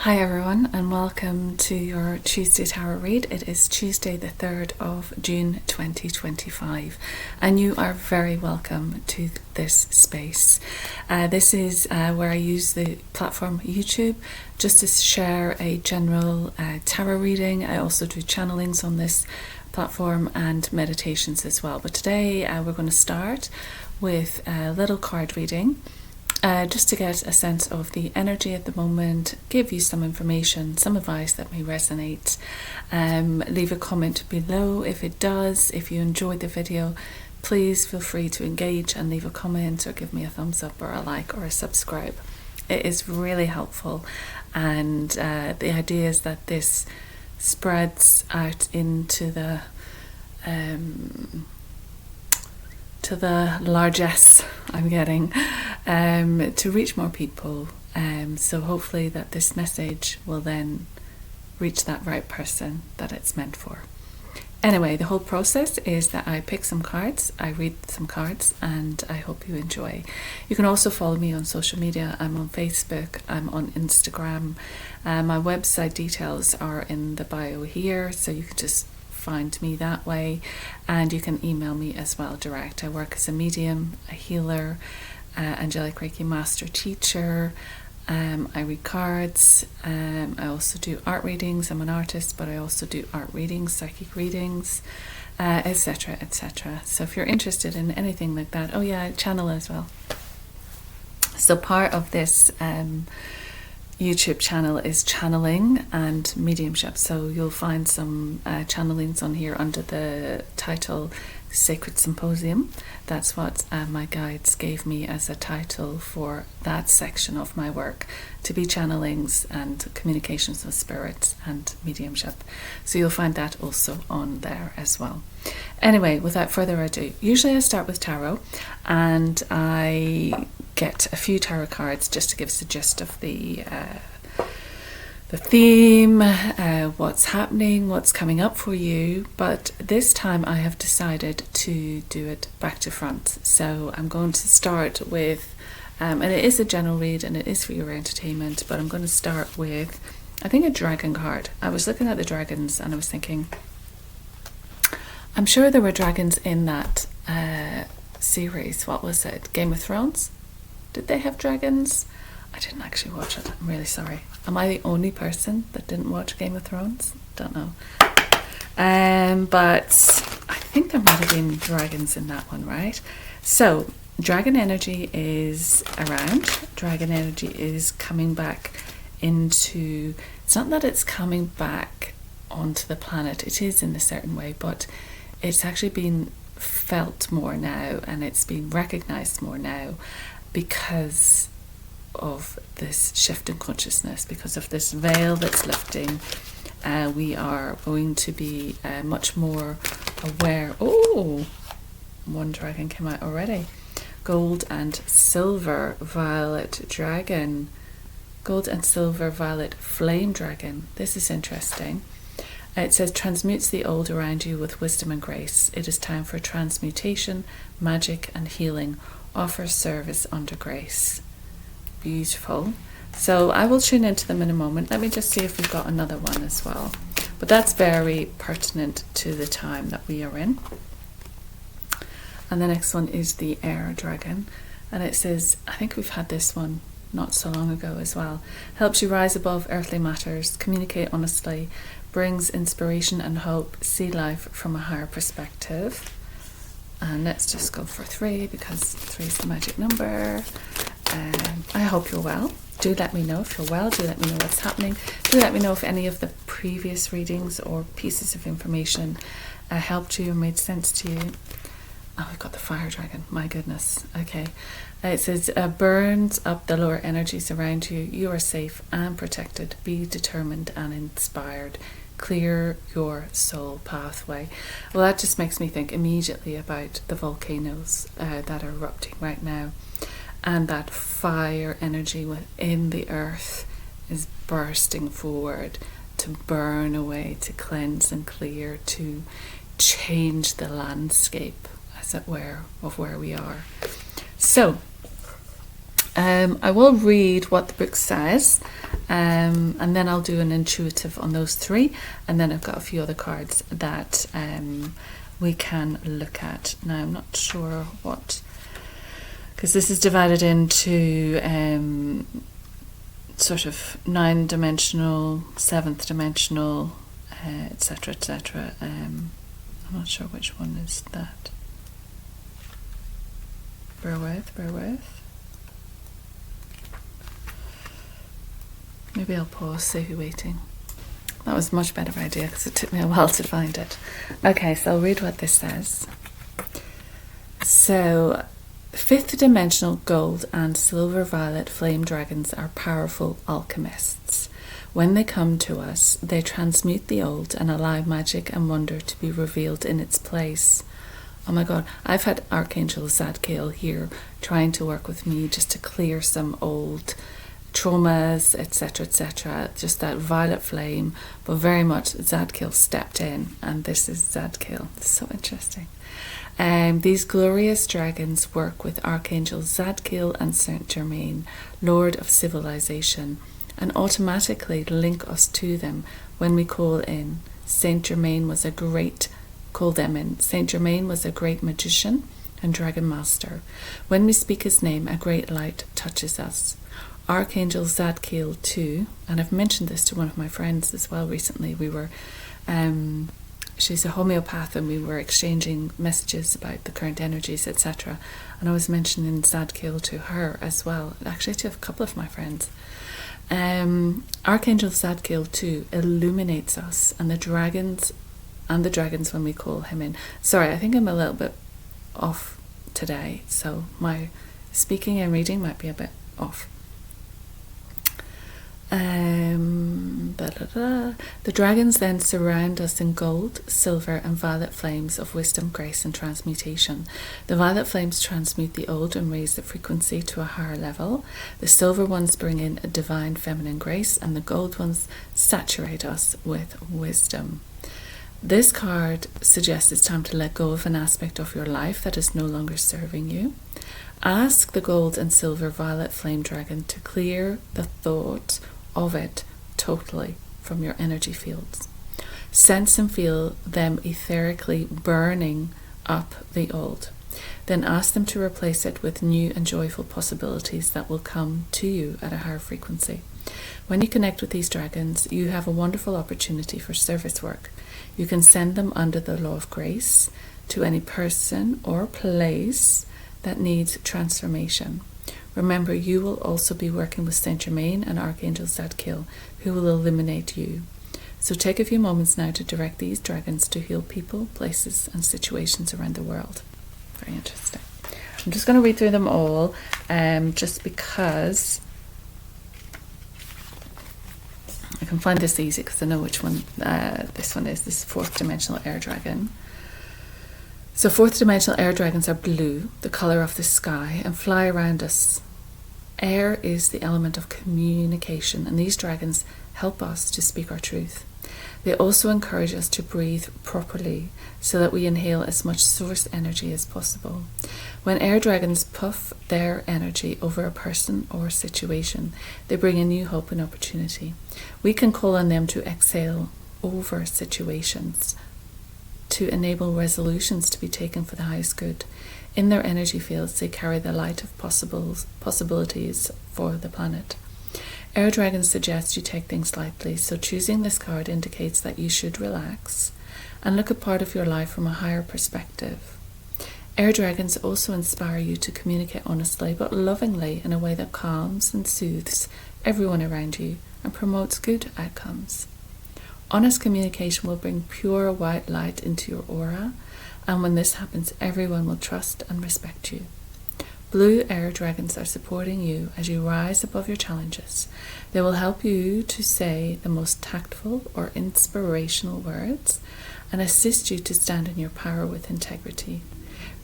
Hi everyone, and welcome to your Tuesday Tarot read. It is Tuesday the 3rd of June 2025 and you are very welcome to this space. This is where I use the platform YouTube just to share a general tarot reading. I also do channelings on this platform and meditations as well. But today we're going to start with a little card reading. Just to get a sense of the energy at the moment, give you some information, some advice that may resonate. Leave a comment below if it does. If you enjoyed the video, please feel free to engage and leave a comment or give me a thumbs up or a like or a subscribe. It is really helpful, and the idea is that this spreads out into the largesse I'm getting to reach more people, so hopefully that this message will then reach that right person that it's meant for. Anyway, the whole process is that I pick some cards, I read some cards, and I hope you enjoy. You can also follow me on social media. I'm on Facebook, I'm on Instagram. My website details are in the bio here, so you can just find me that way, and you can email me as well direct. I work as a medium, a healer, angelic Reiki master teacher. I read cards. I also do art readings. I'm an artist, but I also do art readings, psychic readings, etc, etc. So if you're interested in anything like that, oh yeah, I channel as well. So part of this YouTube channel is channeling and mediumship, so you'll find some channelings on here under the title Sacred Symposium. That's what my guides gave me as a title for that section of my work, to be channelings and communications with spirits and mediumship. So you'll find that also on there as well. Anyway, without further ado, usually I start with tarot and I get a few tarot cards just to give us the gist of the theme, what's happening, what's coming up for you. But this time I have decided to do it back to front. So I'm going to start with, and it is a general read and it is for your entertainment, but I'm going to start with, I think, a dragon card. I was looking at the dragons and I was thinking, I'm sure there were dragons in that series. What was it? Game of Thrones? Did they have dragons? I didn't actually watch it. I'm really sorry. Am I the only person that didn't watch Game of Thrones? Don't know. But I think there might have been dragons in that one, right? So dragon energy is around. Dragon energy is coming back into, it's not that it's coming back onto the planet. It is in a certain way, but it's actually been felt more now and it's been recognized more now because of this shift in consciousness, because of this veil that's lifting. We are going to be much more aware. Oh, one dragon came out already. Gold and silver violet dragon. Gold and silver violet flame dragon. This is interesting. It says, transmutes the old around you with wisdom and grace. It is time for transmutation, magic and healing. Offer service under grace. Beautiful. So I will tune into them in a moment. Let me just see if we've got another one as well. But that's very pertinent to the time that we are in. And the next one is the air dragon. And it says, I think we've had this one not so long ago as well. Helps you rise above earthly matters, communicate honestly, brings inspiration and hope, see life from a higher perspective. And let's just go for 3 because 3 is the magic number. I hope you're well. Do let me know if you're well. Do let me know what's happening. Do let me know if any of the previous readings or pieces of information helped you or made sense to you. Oh, we've got the fire dragon. My goodness. Okay. It says, burns up the lower energies around you. You are safe and protected. Be determined and inspired. Clear your soul pathway. Well, that just makes me think immediately about the volcanoes that are erupting right now. And that fire energy within the earth is bursting forward to burn away, to cleanse and clear, to change the landscape, as it were, of where we are. So I will read what the book says, And then I'll do an intuitive on those 3, and then I've got a few other cards that we can look at. Now I'm not sure what, because this is divided into sort of 9-dimensional, 7th dimensional, etc, etc. I'm not sure which one is that. Bear with. Maybe I'll pause, save you waiting. That was a much better idea because it took me a while to find it. Okay, so I'll read what this says. So, 5th dimensional gold and silver violet flame dragons are powerful alchemists. When they come to us, they transmute the old and allow magic and wonder to be revealed in its place. Oh my god, I've had Archangel Zadkiel here trying to work with me just to clear some old traumas, etc, etc. Just that violet flame, but very much Zadkiel stepped in, and this is Zadkiel. It's so interesting. These glorious dragons work with Archangel Zadkiel and Saint Germain, Lord of Civilization, and automatically link us to them when we call in. Saint Germain was a great magician and dragon master. When we speak his name, a great light touches us. Archangel Zadkiel too, and I've mentioned this to one of my friends as well recently. We were, she's a homeopath, and we were exchanging messages about the current energies, etc. And I was mentioning Zadkiel to her as well, actually to a couple of my friends. Archangel Zadkiel too illuminates us, and the dragons when we call him in. Sorry, I think I'm a little bit off today, so my speaking and reading might be a bit off. The dragons then surround us in gold, silver and violet flames of wisdom, grace and transmutation. The violet flames transmute the old and raise the frequency to a higher level. The silver ones bring in a divine feminine grace, and the gold ones saturate us with wisdom. This card suggests it's time to let go of an aspect of your life that is no longer serving you. Ask the gold and silver violet flame dragon to clear the thought of it totally from your energy fields. Sense and feel them etherically burning up the old. Then ask them to replace it with new and joyful possibilities that will come to you at a higher frequency. When you connect with these dragons, you have a wonderful opportunity for service work. You can send them under the law of grace to any person or place that needs transformation. Remember, you will also be working with Saint Germain and Archangel Zadkiel, who will illuminate you. So take a few moments now to direct these dragons to heal people, places, and situations around the world. Very interesting. I'm just going to read through them all, just because I can find this easy because I know which one this one is. This is 4th dimensional air dragon. So 4th dimensional air dragons are blue, the colour of the sky, and fly around us. Air is the element of communication, and these dragons help us to speak our truth. They also encourage us to breathe properly so that we inhale as much source energy as possible. When air dragons puff their energy over a person or a situation, they bring a new hope and opportunity. We can call on them to exhale over situations, to enable resolutions to be taken for the highest good. In their energy fields, they carry the light of possibilities for the planet. Air dragons suggest you take things lightly, so choosing this card indicates that you should relax and look at part of your life from a higher perspective. Air dragons also inspire you to communicate honestly but lovingly in a way that calms and soothes everyone around you and promotes good outcomes. Honest communication will bring pure white light into your aura, and when this happens, everyone will trust and respect you. Blue air dragons are supporting you as you rise above your challenges. They will help you to say the most tactful or inspirational words and assist you to stand in your power with integrity.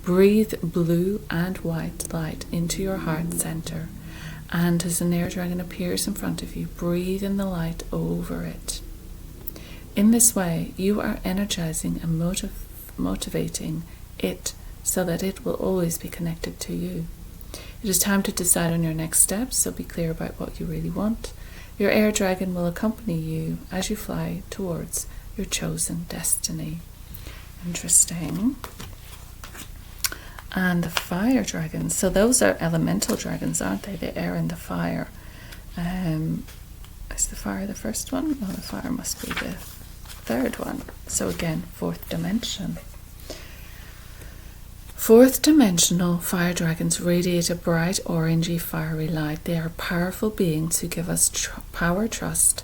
Breathe blue and white light into your heart center, and as an air dragon appears in front of you, breathe in the light over it. In this way, you are energizing and motivating it so that it will always be connected to you. It is time to decide on your next steps, so be clear about what you really want. Your air dragon will accompany you as you fly towards your chosen destiny. Interesting. And the fire dragons. So those are elemental dragons, aren't they? The air and the fire. Is the fire the first one? No, the fire must be the third one. So again, fourth dimension. Fourth dimensional fire dragons radiate a bright orangey fiery light. They are powerful beings who give us power, thrust,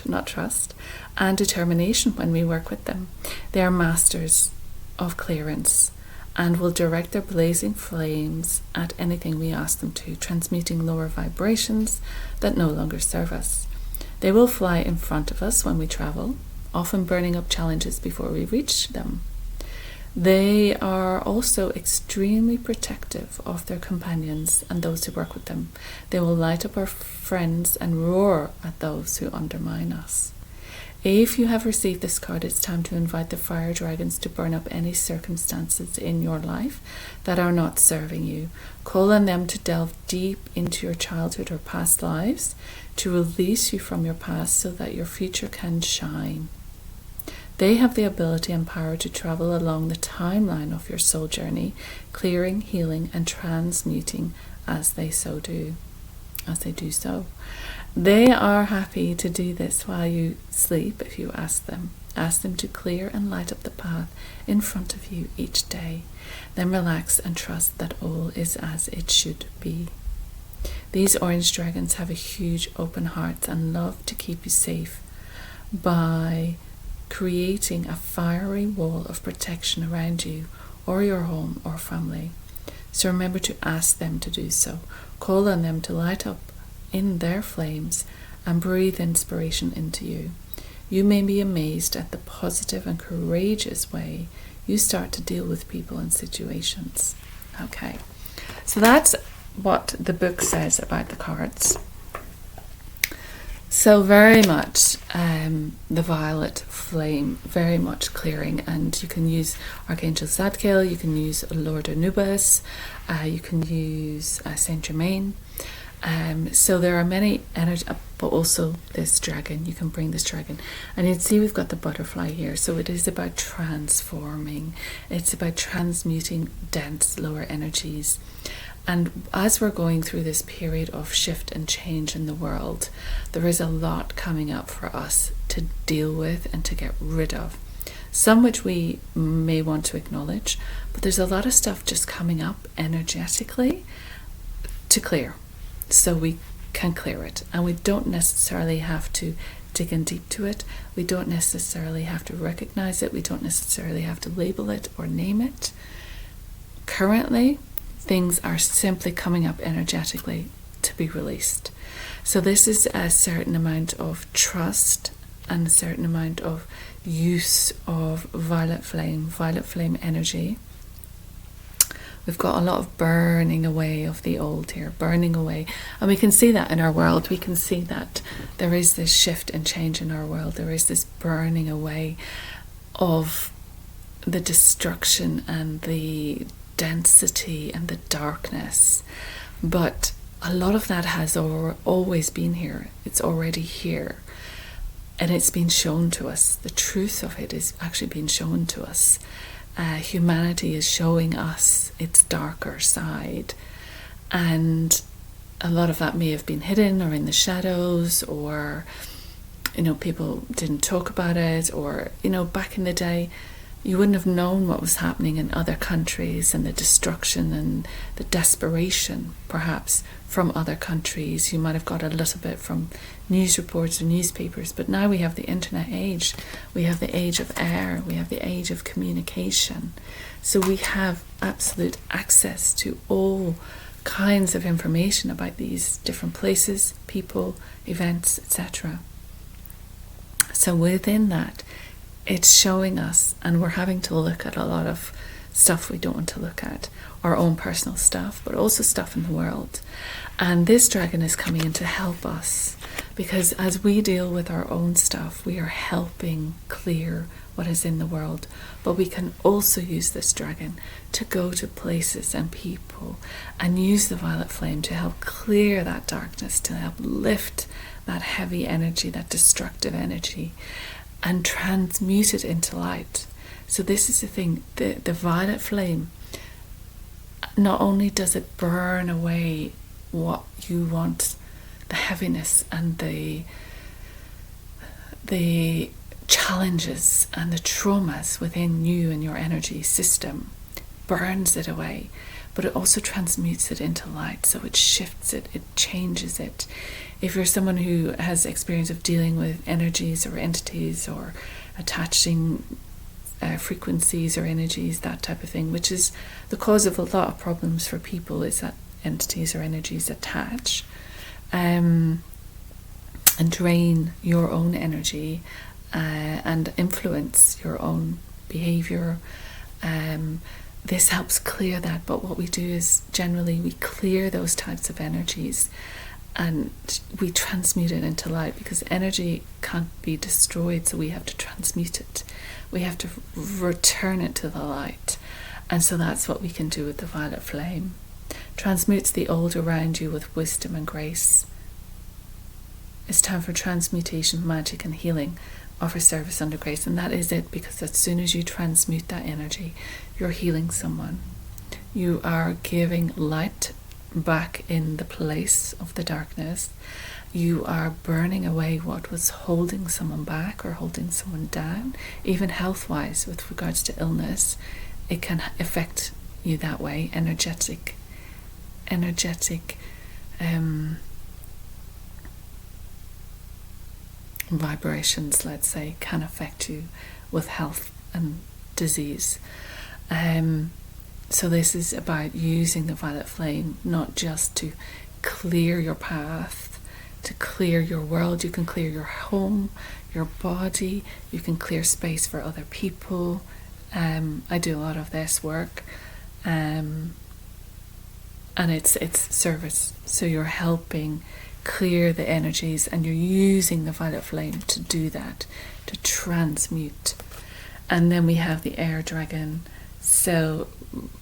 not trust, and determination when we work with them. They are masters of clearance and will direct their blazing flames at anything we ask them to, transmuting lower vibrations that no longer serve us. They will fly in front of us when we travel, often burning up challenges before we reach them. They are also extremely protective of their companions and those who work with them. They will light up our friends and roar at those who undermine us. If you have received this card, it's time to invite the fire dragons to burn up any circumstances in your life that are not serving you. Call on them to delve deep into your childhood or past lives, to release you from your past so that your future can shine. They have the ability and power to travel along the timeline of your soul journey, clearing, healing, and transmuting as they do so. They are happy to do this while you sleep if you ask them. Ask them to clear and light up the path in front of you each day. Then relax and trust that all is as it should be. These orange dragons have a huge open heart and love to keep you safe by creating a fiery wall of protection around you or your home or family. So remember to ask them to do so. Call on them to light up in their flames and breathe inspiration into you. You may be amazed at the positive and courageous way you start to deal with people and situations. Okay, so that's what the book says about the cards. So very much the violet flame, very much clearing, and you can use Archangel Zadkiel, you can use Lord Anubis, you can use Saint Germain. So there are many energy, but also this dragon, you can bring this dragon. And you can see we've got the butterfly here, so it is about transforming, it's about transmuting dense lower energies. And as we're going through this period of shift and change in the world, there is a lot coming up for us to deal with and to get rid of. Some which we may want to acknowledge, but there's a lot of stuff just coming up energetically to clear. So we can clear it. And we don't necessarily have to dig in deep to it. We don't necessarily have to recognize it. We don't necessarily have to label it or name it. Currently, things are simply coming up energetically to be released. So this is a certain amount of trust and a certain amount of use of violet flame energy. We've got a lot of burning away of the old here, burning away. And we can see that in our world. We can see that there is this shift and change in our world. There is this burning away of the destruction and the density and the darkness, but a lot of that has always been here. It's already here, and it's been shown to us. The truth of it is actually being shown to us. Humanity is showing us its darker side, and a lot of that may have been hidden or in the shadows, or people didn't talk about it, or back in the day you wouldn't have known what was happening in other countries and the destruction and the desperation, perhaps, from other countries. You might have got a little bit from news reports or newspapers, but now we have the internet age. We have the age of air. We have the age of communication. So we have absolute access to all kinds of information about these different places, people, events, etc. So within that, it's showing us, and we're having to look at a lot of stuff we don't want to look at, our own personal stuff, but also stuff in the world. And this dragon is coming in to help us, because as we deal with our own stuff, we are helping clear what is in the world. But we can also use this dragon to go to places and people and use the violet flame to help clear that darkness, to help lift that heavy energy, that destructive energy, and transmute it into light. So this is the thing, the violet flame, not only does it burn away what you want, the heaviness and the challenges and the traumas within you and your energy system, burns it away, but it also transmutes it into light. So it shifts it, it changes it. If you're someone who has experience of dealing with energies or entities or attaching frequencies or energies, that type of thing, which is the cause of a lot of problems for people, is that entities or energies attach and drain your own energy and influence your own behavior. This helps clear that, but what we do is generally we clear those types of energies and we transmute it into light, because energy can't be destroyed, so we have to transmute it. We have to return it to the light. And so that's what we can do with the violet flame. Transmutes the old around you with wisdom and grace. It's time for transmutation, magic and healing. Offer service under grace. And that is it, because as soon as you transmute that energy, you're healing someone. You are giving light back in the place of the darkness. You are burning away what was holding someone back or holding someone down. Even health-wise, with regards to illness, it can affect you that way. Energetic vibrations, let's say, can affect you with health and disease. So this is about using the violet flame, not just to clear your path, to clear your world. You can clear your home, your body, you can clear space for other people. I do a lot of this work, and it's service. So you're helping clear the energies, and you're using the violet flame to do that, to transmute. And then we have the air dragon, so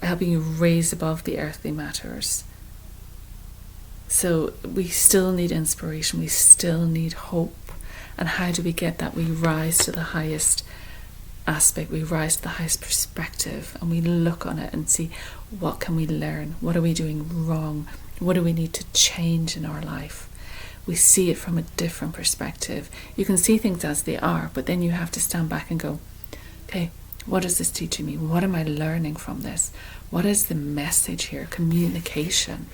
helping you raise above the earthly matters. So we still need inspiration, we still need hope. And how do we get that? We rise to the highest aspect, we rise to the highest perspective, and we look on it and see, what can we learn? What are we doing wrong? What do we need to change in our life? We see it from a different perspective. You can see things as they are, but then you have to stand back and go, okay, what is this teaching me? What am I learning from this? What is the message here? Communication.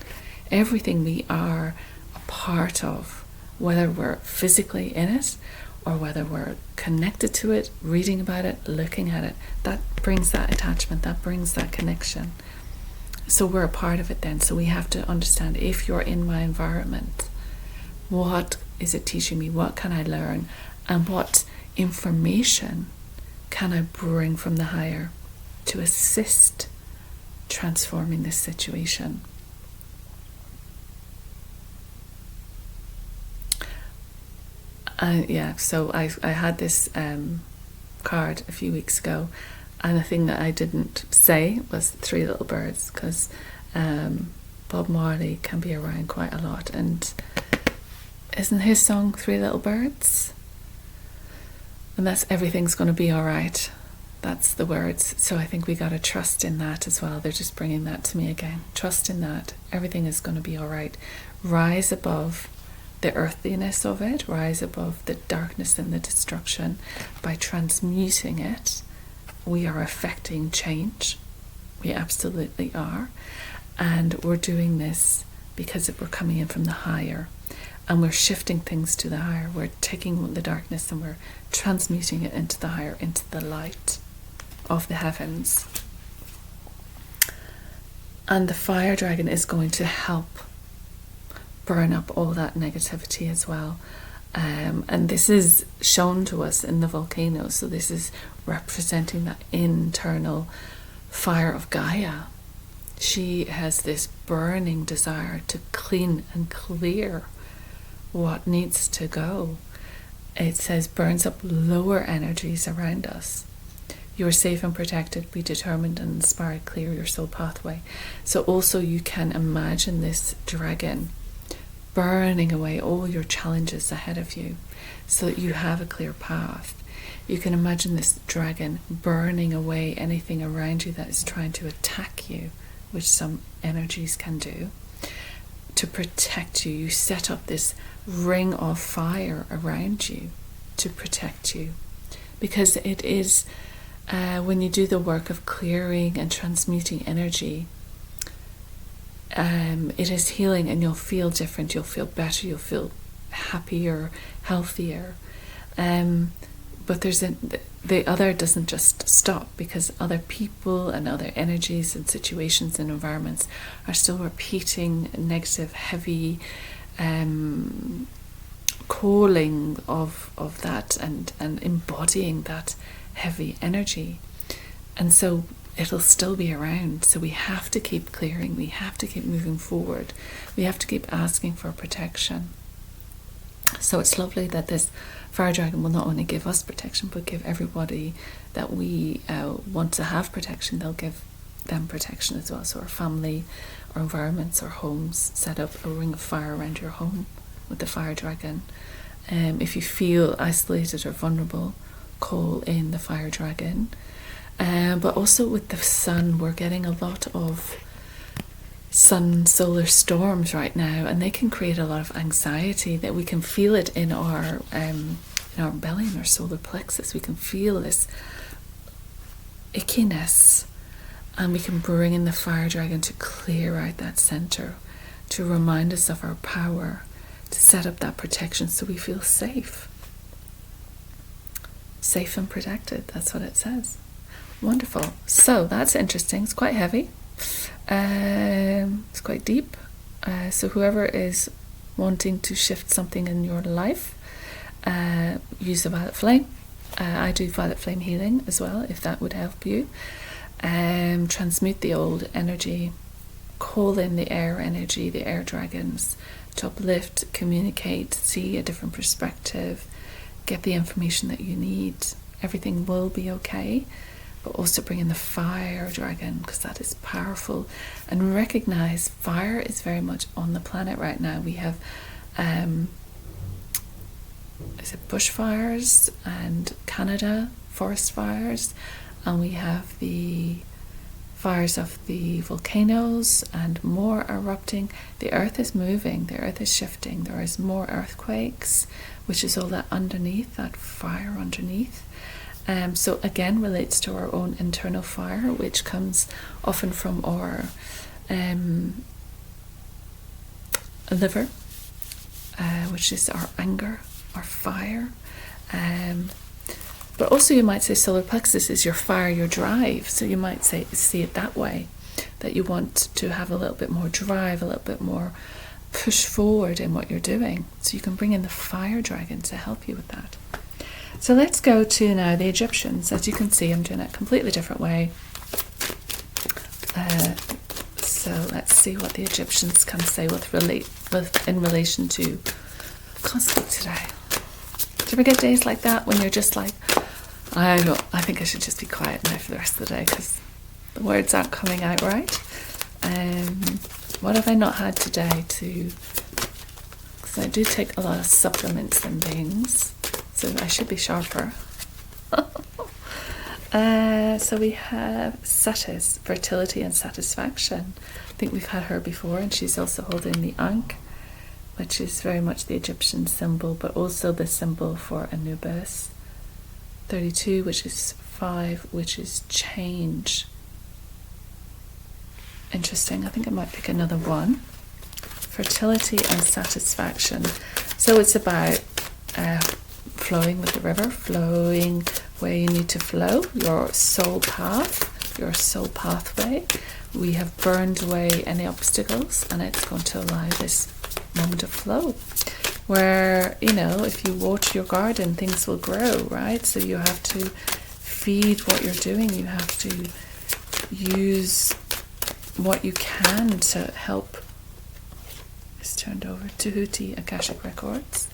Everything we are a part of, whether we're physically in it or whether we're connected to it, reading about it, looking at it, that brings that attachment, that brings that connection. So we're a part of it then. So we have to understand, if you're in my environment, what is it teaching me? What can I learn? And what information can I bring from the higher to assist transforming this situation? So I had this card a few weeks ago, and the thing that I didn't say was Three Little Birds, because Bob Marley can be around quite a lot, and isn't his song Three Little Birds? And that's everything's going to be all right. That's the words. So I think we got to trust in that as well. They're just bringing that to me again. Trust in that. Everything is going to be all right. Rise above the earthiness of it. Rise above the darkness and the destruction. By transmuting it, we are affecting change. We absolutely are. And we're doing this because we're coming in from the higher. And we're shifting things to the higher. We're taking the darkness and we're transmuting it into the higher, into the light of the heavens. And the fire dragon is going to help burn up all that negativity as well. And this is shown to us in the volcano. So this is representing that internal fire of Gaia. She has this burning desire to clean and clear what needs to go. It says burns up lower energies around us. You are safe and protected. Be determined and inspired. Clear your soul pathway. So also you can imagine this dragon burning away all your challenges ahead of you so that you have a clear path. You can imagine this dragon burning away anything around you that is trying to attack you, which some energies can do. To protect you, you set up this ring of fire around you to protect you. Because it is, when you do the work of clearing and transmuting energy, it is healing, and you'll feel different, you'll feel better, you'll feel happier, healthier. But the other doesn't just stop, because other people and other energies and situations and environments are still repeating negative, heavy calling of that and embodying that heavy energy. And so it'll still be around. So we have to keep clearing, we have to keep moving forward, we have to keep asking for protection. So it's lovely that this fire dragon will not only give us protection, but give everybody that we want to have protection, they'll give them protection as well. So our family, our environments, our homes, set up a ring of fire around your home with the fire dragon. If you feel isolated or vulnerable, call in the fire dragon. But also with the sun, we're getting a lot of sun solar storms right now, and they can create a lot of anxiety, that we can feel it in our belly, in our solar plexus. We can feel this ickiness, and we can bring in the fire dragon to clear out that center, to remind us of our power, to set up that protection so we feel safe and protected. That's what it says. Wonderful. So that's interesting. It's quite heavy. It's quite deep. So whoever is wanting to shift something in your life, use the violet flame. I do violet flame healing as well, if that would help you. Transmute the old energy, call in the air energy, the air dragons, to uplift, communicate, see a different perspective, get the information that you need. Everything will be okay. But also bring in the fire dragon, because that is powerful. And recognize fire is very much on the planet right now. We have bushfires and Canada forest fires, and we have the fires of the volcanoes and more erupting. The earth is moving, the earth is shifting, there is more earthquakes, which is all that underneath, that fire underneath. So again, relates to our own internal fire, which comes often from our liver, which is our anger, our fire. But also you might say solar plexus is your fire, your drive. So you might see it that way, that you want to have a little bit more drive, a little bit more push forward in what you're doing. So you can bring in the fire dragon to help you with that. So let's go to now the Egyptians. As you can see, I'm doing it a completely different way. So let's see what the Egyptians can say in relation to. I can't speak today. Do you ever get days like that when you're just like, I think I should just be quiet now for the rest of the day because the words aren't coming out right. What have I not had today because I do take a lot of supplements and things. So I should be sharper. So we have Satis, fertility and satisfaction. I think we've had her before, and she's also holding the Ankh, which is very much the Egyptian symbol, but also the symbol for Anubis. 32, which is 5, which is change. Interesting. I think I might pick another one. Fertility and satisfaction. So it's about flowing with the river, flowing where you need to flow, your soul path, your soul pathway. We have burned away any obstacles, and it's going to allow this moment of flow where, if you water your garden, things will grow, right? So you have to feed what you're doing. You have to use what you can to help. It's turned over Tahuti Akashic Records.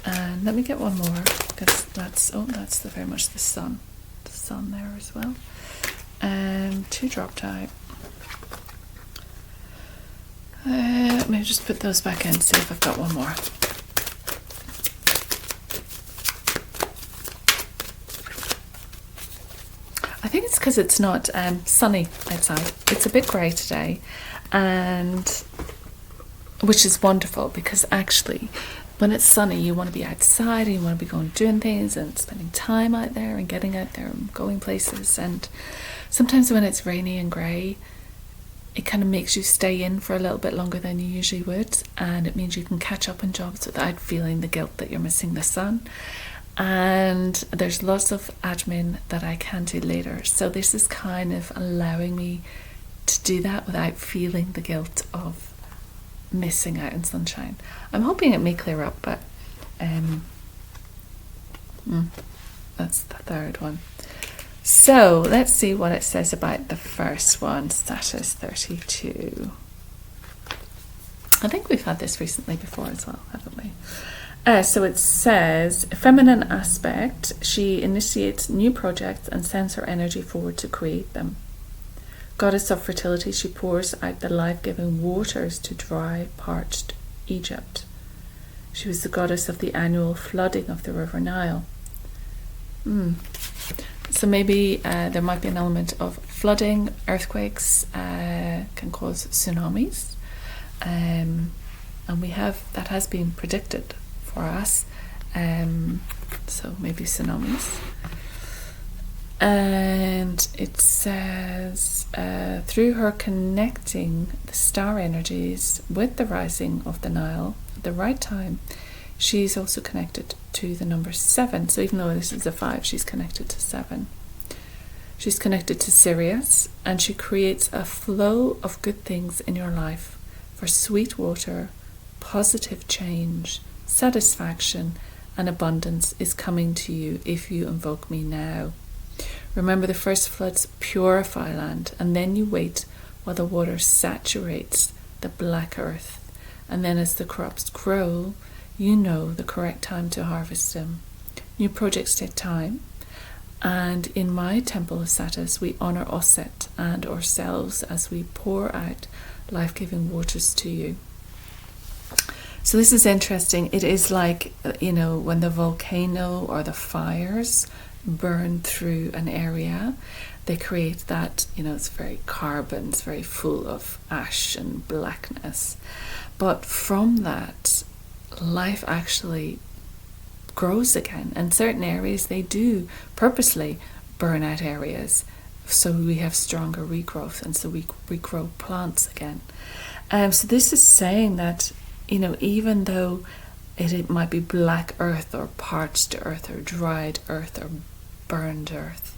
And let me get one more, because that's very much the sun there as well. And 2 drop type. Let me just put those back in, see if I've got one more. I think it's because it's not sunny outside. It's a bit grey today, and which is wonderful, because actually when it's sunny you want to be outside and you want to be going doing things and spending time out there and getting out there and going places. And sometimes when it's rainy and grey, it kind of makes you stay in for a little bit longer than you usually would, and it means you can catch up on jobs without feeling the guilt that you're missing the sun. And there's lots of admin that I can do later, so this is kind of allowing me to do that without feeling the guilt of missing out on sunshine. I'm hoping it may clear up, but that's the third one. So let's see what it says about the first one, status 32. I think we've had this recently before as well, haven't we? So it says, feminine aspect, she initiates new projects and sends her energy forward to create them. Goddess of fertility, she pours out the life-giving waters to dry, parched Egypt. She was the goddess of the annual flooding of the River Nile. So maybe there might be an element of flooding, earthquakes, can cause tsunamis. And that has been predicted for us, so maybe tsunamis. And it says, through her connecting the star energies with the rising of the Nile at the right time, she's also connected to the number 7. So even though this is a 5, she's connected to 7. She's connected to Sirius, and she creates a flow of good things in your life for sweet water, positive change, satisfaction, and abundance is coming to you if you invoke me now. Remember, the first floods purify land, and then you wait while the water saturates the black earth. And then as the crops grow, you know the correct time to harvest them. New projects take time, and in my temple of Satis, we honor Auset and ourselves as we pour out life-giving waters to you. So this is interesting. It is like, when the volcano or the fires burn through an area, they create that, it's very carbon, it's very full of ash and blackness. But from that, life actually grows again. And certain areas, they do purposely burn out areas so we have stronger regrowth, and so we regrow plants again. So this is saying that, even though it might be black earth or parched earth or dried earth or burned earth,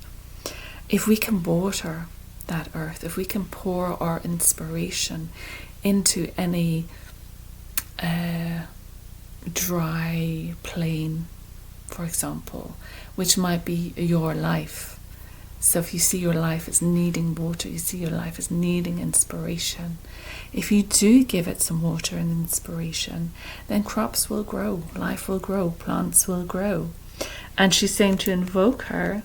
if we can water that earth, if we can pour our inspiration into any dry plain, for example, which might be your life. So if you see your life as needing water, you see your life as needing inspiration, if you do give it some water and inspiration, then crops will grow, life will grow, plants will grow. And she's saying to invoke her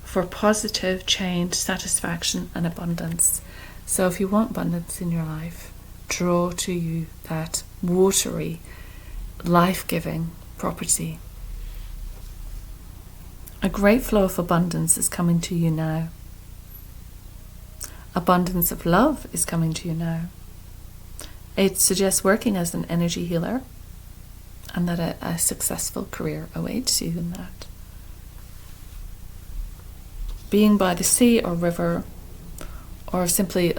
for positive change, satisfaction, and abundance. So if you want abundance in your life, draw to you that watery, life-giving property. A great flow of abundance is coming to you now. Abundance of love is coming to you now. It suggests working as an energy healer, and that a successful career awaits you in that. Being by the sea or river, or simply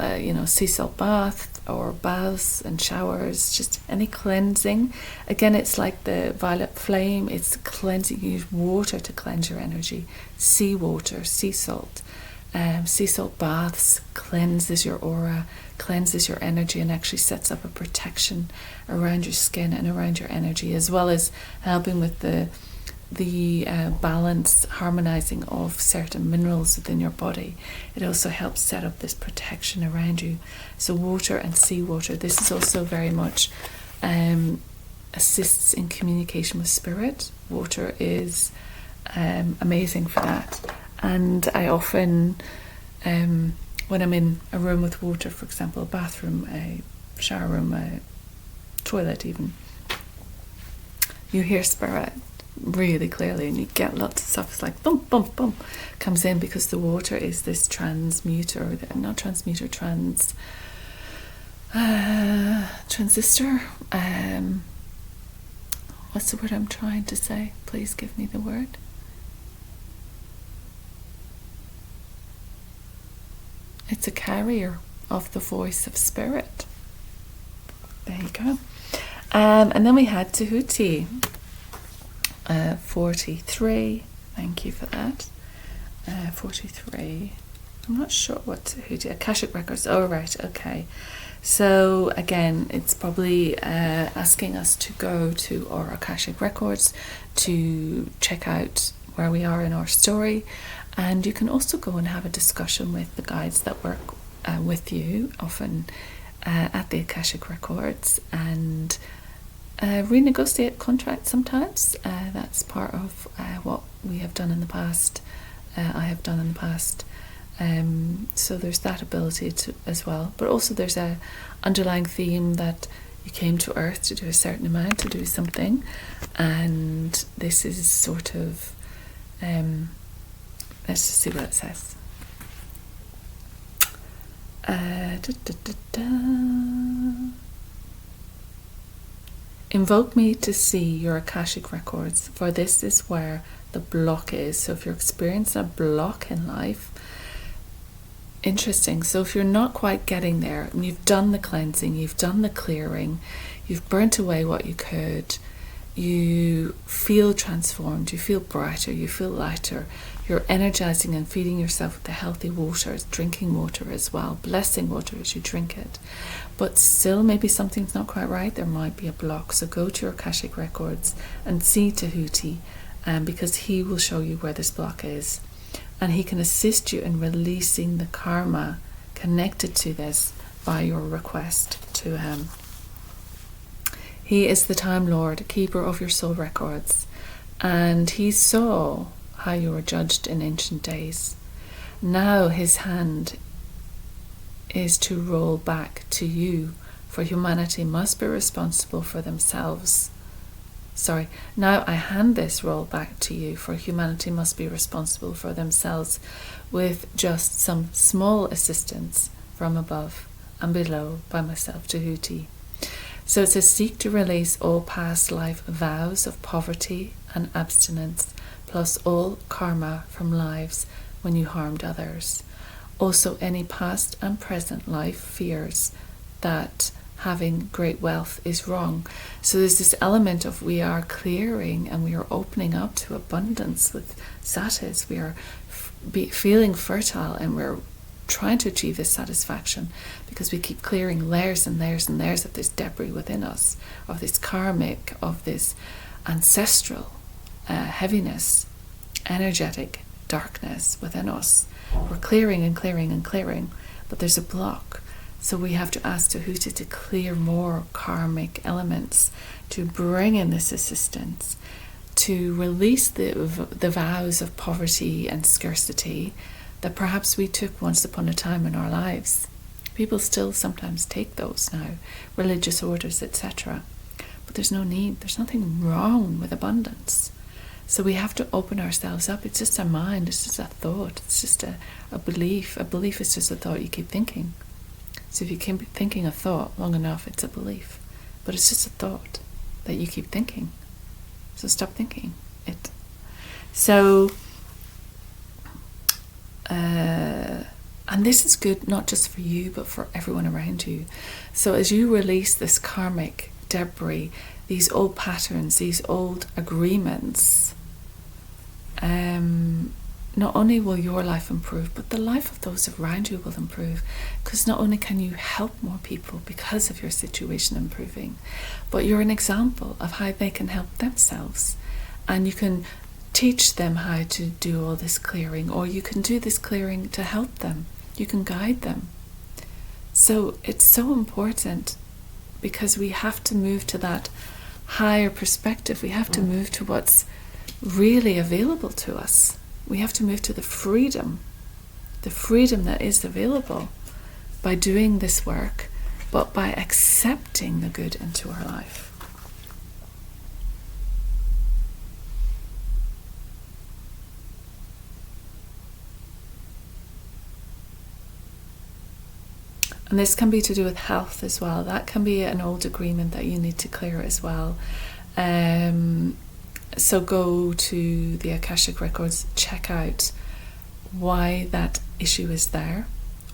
sea salt bath, or baths and showers, just any cleansing. Again, it's like the violet flame, it's cleansing. You use water to cleanse your energy. Sea water, sea salt baths cleanses your aura, cleanses your energy, and actually sets up a protection around your skin and around your energy, as well as helping with the the balance, harmonizing of certain minerals within your body. It also helps set up this protection around you. So water and seawater, this is also very much assists in communication with spirit. Water is amazing for that. And I often, when I'm in a room with water, for example, a bathroom, a shower room, a toilet even, you hear spirit really clearly, and you get lots of stuff. It's like bump, bump, bump comes in, because the water is this transistor. What's the word I'm trying to say? Please give me the word. It's a carrier of the voice of spirit. There you go. And then we had Tahuti. 43. Thank you for that. 43. I'm not sure what Tahuti. Akashic records. Oh, right. Okay. So again, it's probably asking us to go to our Akashic records to check out where we are in our story. And you can also go and have a discussion with the guides that work with you, often at the Akashic records, and renegotiate contracts sometimes. That's part of what we have done in the past. I have done in the past. So there's that ability to as well. But also there's a underlying theme that you came to Earth to do a certain amount, to do something, and this is sort of let's just see what it says. Invoke me to see your Akashic records, for this is where the block is. So if you're experiencing a block in life, interesting. So if you're not quite getting there, and you've done the cleansing, you've done the clearing, you've burnt away what you could, you feel transformed, you feel brighter, you feel lighter, you're energizing and feeding yourself with the healthy water, drinking water as well, blessing water as you drink it. But still maybe something's not quite right, there might be a block. So go to your Akashic records and see Tahuti, because he will show you where this block is. And he can assist you in releasing the karma connected to this by your request to him. He is the Time Lord, keeper of your soul records, and he saw how you were judged in ancient days. Now his hand is to roll back to you, for humanity must be responsible for themselves. Now I hand this roll back to you, for humanity must be responsible for themselves, with just some small assistance from above and below by myself, Tahuti. So it says, seek to release all past life vows of poverty and abstinence, plus all karma from lives when you harmed others. Also any past and present life fears that having great wealth is wrong. So there's this element of we are clearing and we are opening up to abundance with satis. We are feeling fertile, and we're trying to achieve this satisfaction because we keep clearing layers and layers and layers of this debris within us, of this karmic, of this ancestral heaviness, energetic darkness within us. We're clearing and clearing and clearing, but there's a block. So we have to ask Tahuti to clear more karmic elements, to bring in this assistance, to release the vows of poverty and scarcity that perhaps we took once upon a time in our lives. People still sometimes take those now, religious orders, etc. But there's no need, there's nothing wrong with abundance. So we have to open ourselves up. It's just a mind, it's just a thought, it's just a belief. A belief is just a thought you keep thinking. So if you keep thinking a thought long enough, it's a belief. But it's just a thought that you keep thinking. So stop thinking it. So, and this is good not just for you, but for everyone around you. So as you release this karmic debris, these old patterns, these old agreements, not only will your life improve, but the life of those around you will improve, because not only can you help more people because of your situation improving, but you're an example of how they can help themselves. And you can teach them how to do all this clearing, or you can do this clearing to help them. You can guide them. So it's so important, because we have to move to that higher perspective. We have to move to what's really available to us. We have to move to the freedom that is available by doing this work, but by accepting the good into our life. And this can be to do with health as well. That can be an old agreement that you need to clear as well. So go to the Akashic Records, check out why that issue is there,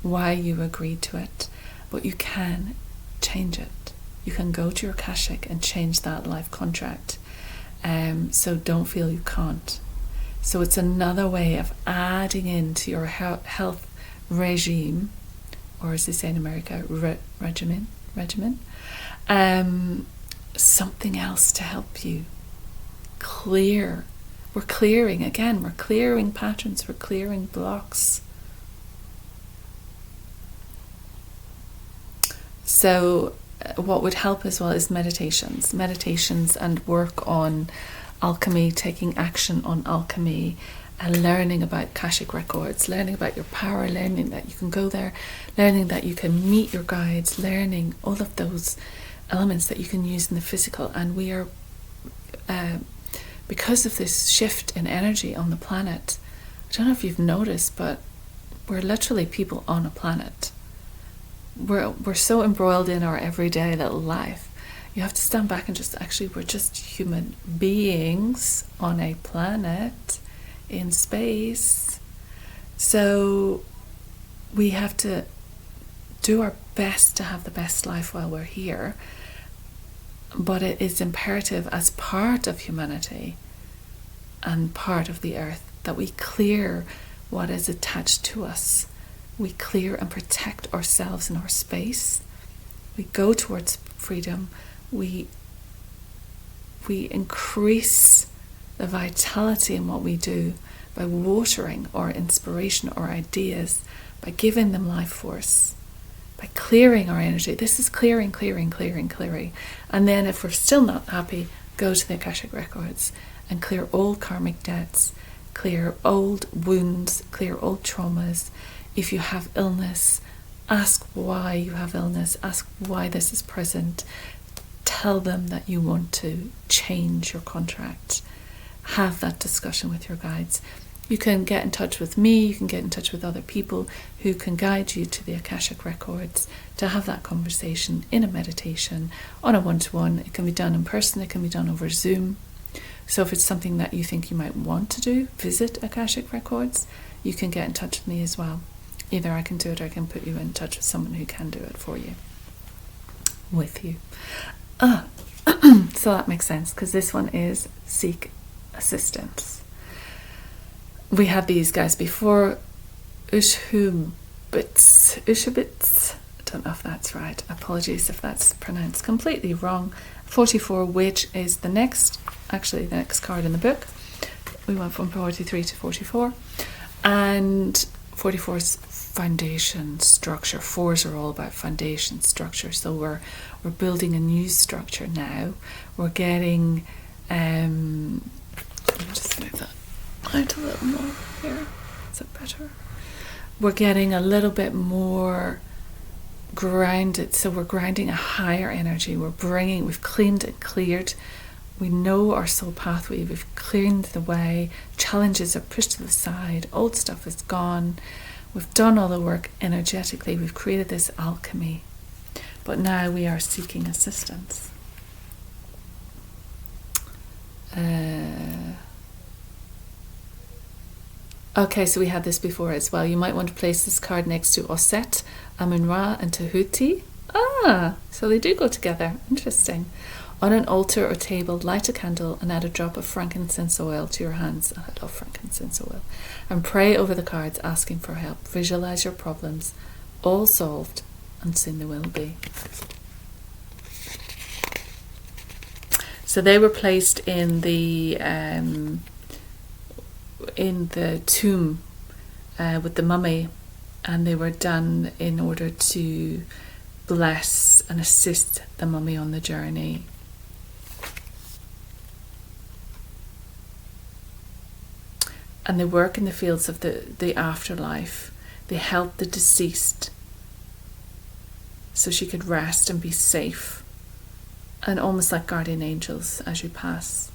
why you agreed to it, but you can change it. You can go to your Akashic and change that life contract. So don't feel you can't. So it's another way of adding into your health regime, or as they say in America, regimen, something else to help you clear. We're clearing again, we're clearing patterns, we're clearing blocks. So what would help as well is meditations and work on alchemy, taking action on alchemy, and learning about Akashic Records, learning about your power, learning that you can go there, learning that you can meet your guides, learning all of those elements that you can use in the physical. And we are, because of this shift in energy on the planet, I don't know if you've noticed, but we're literally people on a planet. We're so embroiled in our everyday little life. You have to stand back and just, actually, we're just human beings on a planet in space. So we have to do our best to have the best life while we're here. But it is imperative, as part of humanity and part of the earth, that we clear what is attached to us. We clear and protect ourselves in our space. We go towards freedom. We increase the vitality in what we do by watering our inspiration or ideas, by giving them life force, by clearing our energy. This is clearing. And then if we're still not happy, go to the Akashic Records and clear old karmic debts, clear old wounds, clear old traumas. If you have illness, ask why you have illness, ask why this is present. Tell them that you want to change your contract. Have that discussion with your guides. You can get in touch with me, you can get in touch with other people who can guide you to the Akashic Records to have that conversation in a meditation, on a one-to-one. It can be done in person, it can be done over Zoom. So if it's something that you think you might want to do, visit Akashic Records, you can get in touch with me as well. Either I can do it or I can put you in touch with someone who can do it for you. With you. So that makes sense, because this one is seek assistance. We had these guys before, Ushubits. I don't know if that's right. Apologies if that's pronounced completely wrong. 44, which is the next card in the book. We went from 43 to 44. And 44 is foundation structure. 4s are all about foundation structure. So we're building a new structure now. We're getting let me just move that out a little more here. Is it better? We're getting a little bit more grounded. So we're grounding a higher energy. We've cleaned and cleared. We know our soul pathway. We've cleared the way. Challenges are pushed to the side. Old stuff is gone. We've done all the work energetically. We've created this alchemy. But now we are seeking assistance. Okay, so we had this before as well. You might want to place this card next to Auset, Amun-Ra, and Tahuti. So they do go together. Interesting. On an altar or table, light a candle and add a drop of frankincense oil to your hands. I love frankincense oil. And pray over the cards, asking for help. Visualize your problems, all solved, and soon they will be. So they were placed in the tomb with the mummy, and they were done in order to bless and assist the mummy on the journey. And they work in the fields of the afterlife. They help the deceased so she could rest and be safe, and almost like guardian angels as you pass.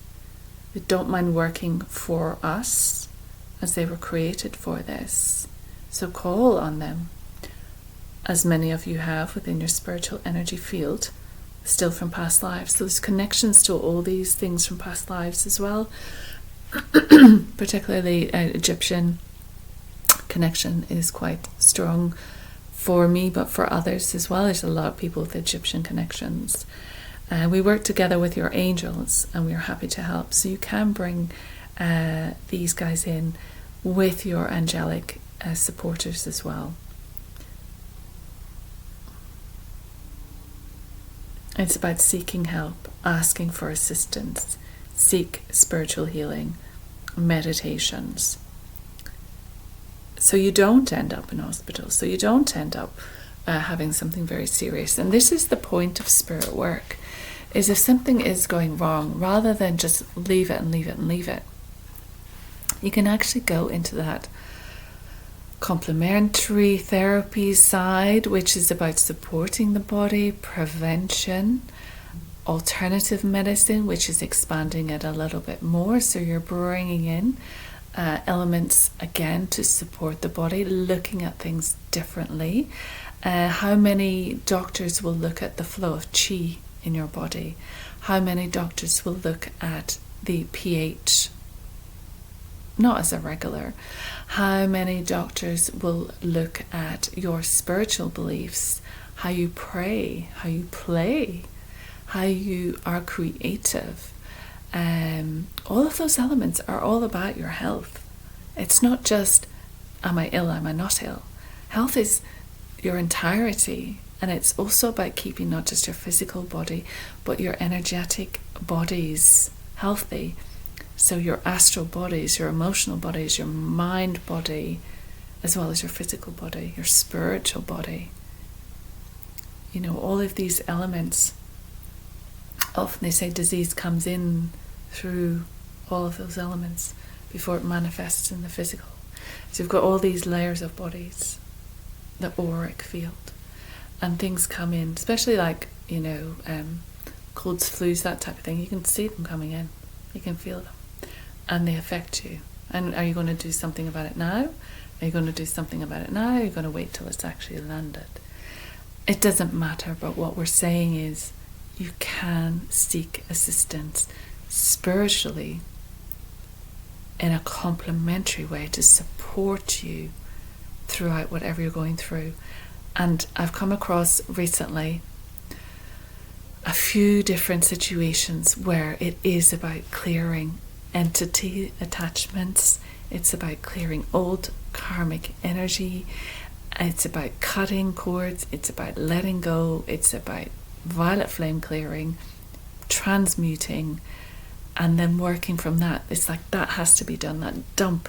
They don't mind working for us, as they were created for this. So call on them, as many of you have within your spiritual energy field, still from past lives. So there's connections to all these things from past lives as well. Particularly Egyptian connection is quite strong for me, but for others as well. There's a lot of people with Egyptian connections. We work together with your angels, and we're happy to help. So you can bring these guys in with your angelic supporters as well. It's about seeking help, asking for assistance, seek spiritual healing, meditations. So you don't end up in hospital, so you don't end up having something very serious. And this is the point of spirit work, is if something is going wrong, rather than just leave it and leave it and leave it, you can actually go into that complementary therapy side, which is about supporting the body, prevention, alternative medicine, which is expanding it a little bit more. So you're bringing in elements again to support the body, looking at things differently. How many doctors will look at the flow of chi in your body? How many doctors will look at the pH, not as a regular? How many doctors will look at your spiritual beliefs, how you pray, how you play, how you are creative? All of those elements are all about your health. It's not just, am I ill, am I not ill? Health is your entirety, and it's also about keeping not just your physical body, but your energetic bodies healthy. So your astral bodies, your emotional bodies, your mind body, as well as your physical body, your spiritual body. You know, all of these elements. Often they say disease comes in through all of those elements before it manifests in the physical. So you've got all these layers of bodies, the auric field, and things come in, especially like, you know, colds, flus, that type of thing. You can see them coming in. You can feel them. And they affect you. And are you going to do something about it now? Are you going to do something about it now? Are you going to wait till it's actually landed? It doesn't matter, but what we're saying is you can seek assistance spiritually in a complementary way to support you throughout whatever you're going through. And I've come across recently a few different situations where it is about clearing entity attachments. It's about clearing old karmic energy. It's about cutting cords. It's about letting go. It's about violet flame clearing, transmuting, and then working from that. It's like that has to be done. That dump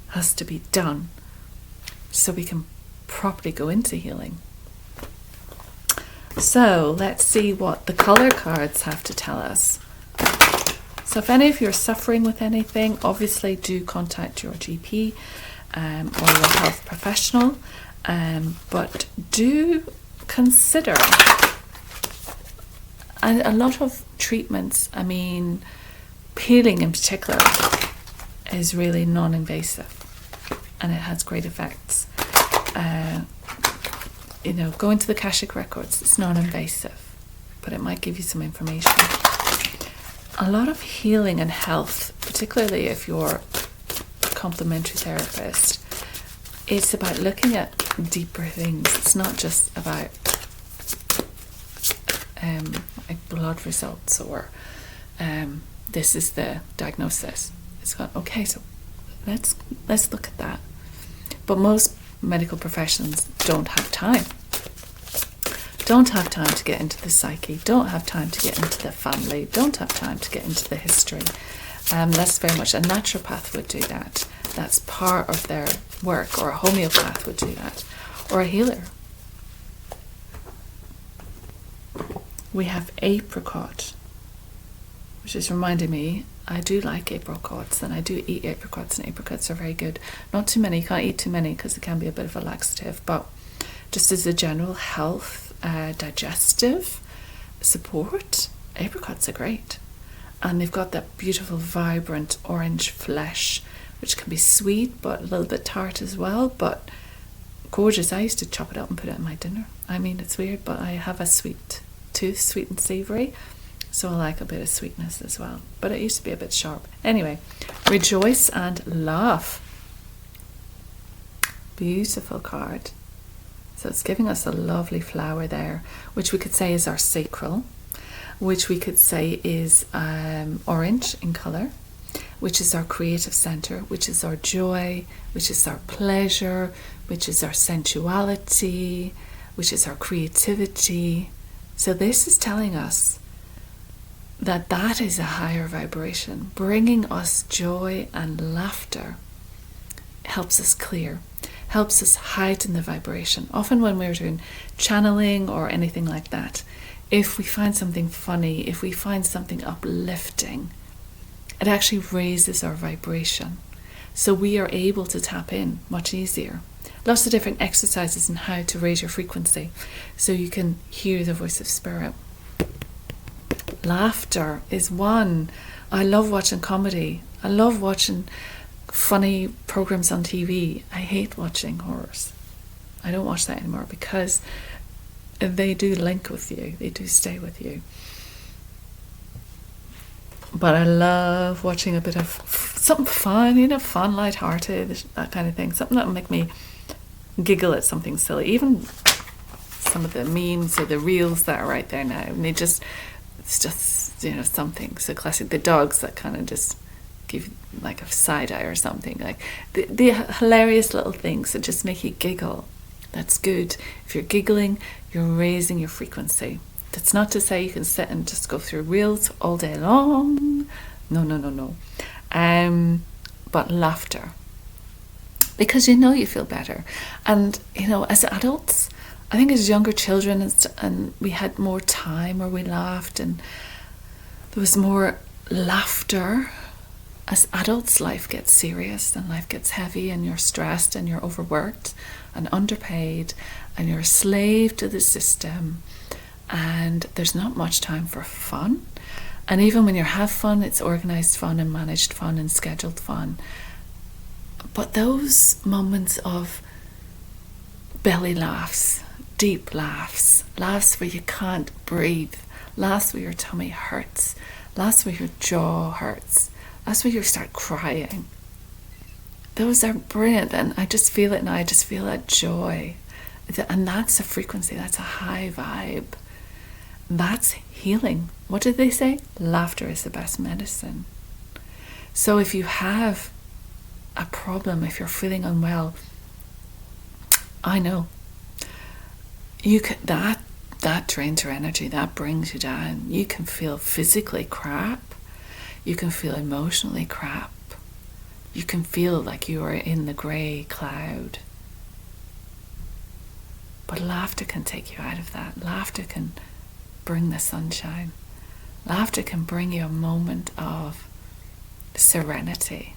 has to be done so we can properly go into healing. So let's see what the color cards have to tell us. So if any of you are suffering with anything, obviously do contact your GP or your health professional, but do consider, and a lot of treatments, I mean peeling in particular, is really non-invasive and it has great effects. You know, go into the Akashic records, it's non-invasive, but it might give you some information. A lot of healing and health, particularly if you're a complementary therapist, it's about looking at deeper things. It's not just about like blood results or this is the diagnosis. It's got, okay, so let's look at that. But most medical professions don't have time don't have time to get into the psyche, don't have time to get into the family, don't have time to get into the history. That's very much a naturopath would do that. That's part of their work, or a homeopath would do that, or a healer. We have apricot, which is reminding me, I do like apricots, and I do eat apricots, and apricots are very good. Not too many, you can't eat too many because it can be a bit of a laxative, but just as a general health, digestive support, apricots are great. And they've got that beautiful, vibrant orange flesh, which can be sweet, but a little bit tart as well, but gorgeous. I used to chop it up and put it in my dinner. I mean, it's weird, but I have a sweet tooth, sweet and savoury, so I like a bit of sweetness as well. But it used to be a bit sharp. Anyway, rejoice and laugh. Beautiful card. So it's giving us a lovely flower there, which we could say is our sacral, which we could say is orange in colour, which is our creative centre, which is our joy, which is our pleasure, which is our sensuality, which is our creativity. So this is telling us that that is a higher vibration. Bringing us joy and laughter helps us clear, helps us heighten the vibration. Often when we're doing channeling or anything like that, if we find something funny, if we find something uplifting, it actually raises our vibration. So we are able to tap in much easier. Lots of different exercises on how to raise your frequency so you can hear the voice of spirit. Laughter is one. I love watching comedy. I love watching funny programs on TV. I hate watching horrors. I don't watch that anymore because they do link with you. They do stay with you. But I love watching a bit of something fun, fun, light-hearted, that kind of thing. Something that will make me giggle at something silly. Even some of the memes or the reels that are right there now. And it's just, something so classic. The dogs that kind of just give like a side eye or something. Like the hilarious little things that just make you giggle. That's good. If you're giggling, you're raising your frequency. That's not to say you can sit and just go through reels all day long. No. But laughter. Because you feel better. And, as adults, I think as younger children and we had more time where we laughed and there was more laughter. As adults, life gets serious and life gets heavy and you're stressed and you're overworked and underpaid and you're a slave to the system and there's not much time for fun. And even when you have fun, it's organised fun and managed fun and scheduled fun. But those moments of belly laughs, deep laughs, laughs where you can't breathe, laughs where your tummy hurts, laughs where your jaw hurts, that's where you start crying. Those are brilliant, and I just feel it now. I just feel that joy. And that's a frequency, that's a high vibe. That's healing. What did they say? Laughter is the best medicine. So if you have a problem, if you're feeling unwell, I know that drains your energy, that brings you down. You can feel physically crap. You can feel emotionally crap. You can feel like you are in the grey cloud. But laughter can take you out of that. Laughter can bring the sunshine. Laughter can bring you a moment of serenity.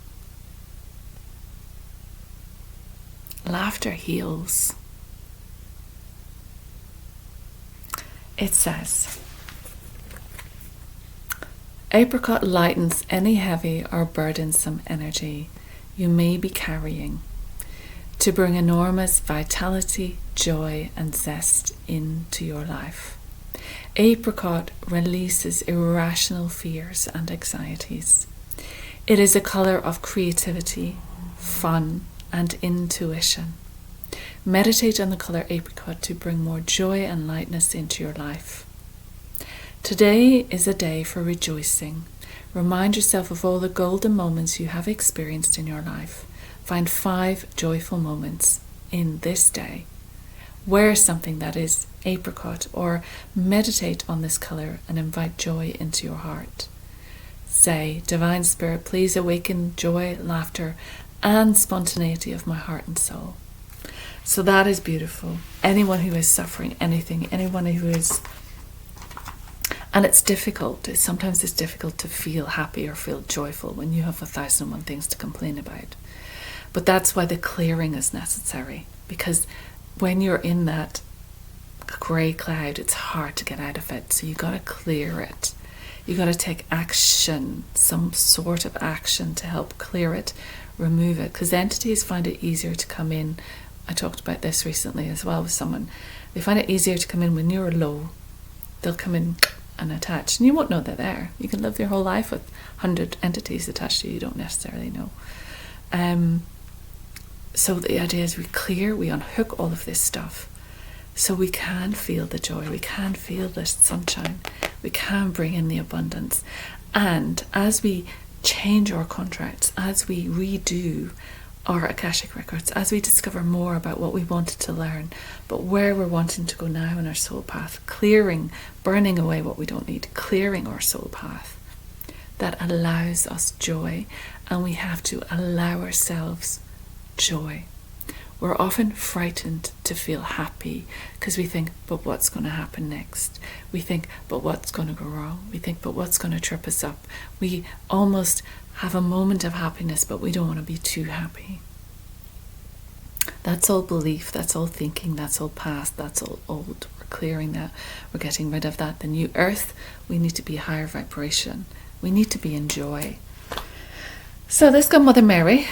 Laughter heals. It says, apricot lightens any heavy or burdensome energy you may be carrying to bring enormous vitality, joy and zest into your life. Apricot releases irrational fears and anxieties. It is a colour of creativity, fun and intuition. Meditate on the colour apricot to bring more joy and lightness into your life. Today is a day for rejoicing. Remind yourself of all the golden moments you have experienced in your life. Find 5 joyful moments in this day. Wear something that is apricot, or meditate on this colour and invite joy into your heart. Say, Divine Spirit, please awaken joy, laughter, and spontaneity of my heart and soul. So that is beautiful. Anyone who is suffering anything, anyone who is... And it's difficult. Sometimes it's difficult to feel happy or feel joyful when you have 1,001 things to complain about. But that's why the clearing is necessary. Because when you're in that grey cloud, it's hard to get out of it. So you got to clear it. You got to take action, some sort of action to help clear it, remove it. Because entities find it easier to come in. I talked about this recently as well with someone. They find it easier to come in when you're low. They'll come in and attach, and you won't know they're there. You can live your whole life with 100 entities attached to you don't necessarily know. So the idea is we clear, we unhook all of this stuff so we can feel the joy, we can feel the sunshine, we can bring in the abundance. And as we change our contracts, as we redo our Akashic records, as we discover more about what we wanted to learn, but where we're wanting to go now in our soul path, clearing, burning away what we don't need, clearing our soul path, that allows us joy, and we have to allow ourselves joy. We're often frightened to feel happy because we think, but what's going to happen next? We think, but what's going to go wrong? We think, but what's going to trip us up? We almost have a moment of happiness, but we don't want to be too happy. That's all belief, that's all thinking, that's all past, that's all old. We're clearing that, we're getting rid of that. The new earth, we need to be higher vibration. We need to be in joy. So let's go Mother Mary.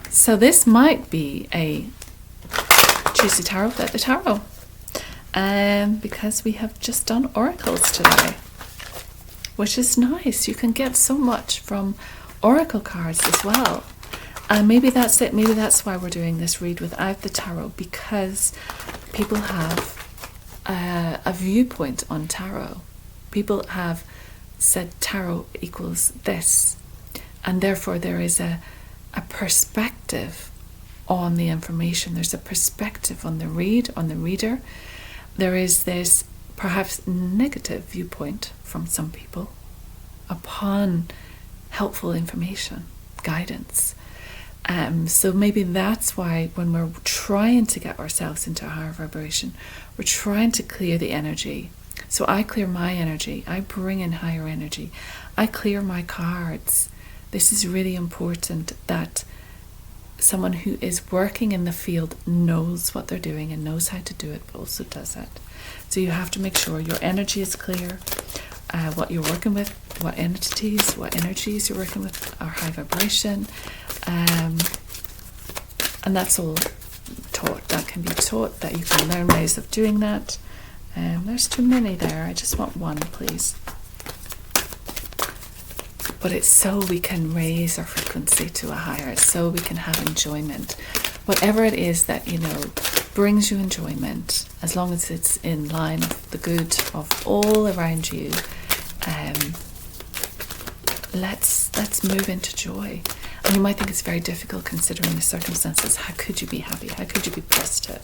So this might be a Tuesday Tarot without the tarot. Because we have just done oracles today, which is nice. You can get so much from oracle cards as well. And maybe that's it. Maybe that's why we're doing this read without the tarot, because people have a viewpoint on tarot. People have said tarot equals this, and therefore there is a perspective on the information. There's a perspective on the reader. There is this perhaps negative viewpoint from some people upon helpful information, guidance. So maybe that's why when we're trying to get ourselves into a higher vibration, we're trying to clear the energy. So I clear my energy, I bring in higher energy, I clear my cards. This is really important, that someone who is working in the field knows what they're doing and knows how to do it, but also does it. So you have to make sure your energy is clear, what you're working with, what energies you're working with are high vibration, and that's all taught. That can be taught, that you can learn ways of doing that. There's too many there. I just want one, please. But it's so we can raise our frequency to a higher, so we can have enjoyment. Whatever it is that, brings you enjoyment, as long as it's in line with the good of all around you, let's move into joy. And you might think it's very difficult considering the circumstances. How could you be happy? How could you be positive?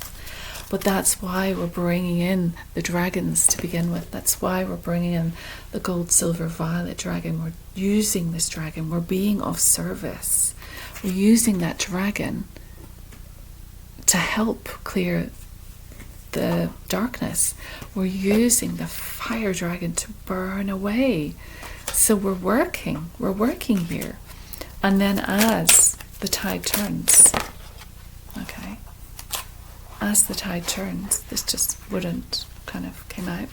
But that's why we're bringing in the dragons to begin with. That's why we're bringing in the gold, silver, violet dragon. We're using this dragon. We're being of service. We're using that dragon to help clear the darkness. We're using the fire dragon to burn away. So we're working here. And then as the tide turns, okay, as the tide turns, this just wouldn't kind of came out.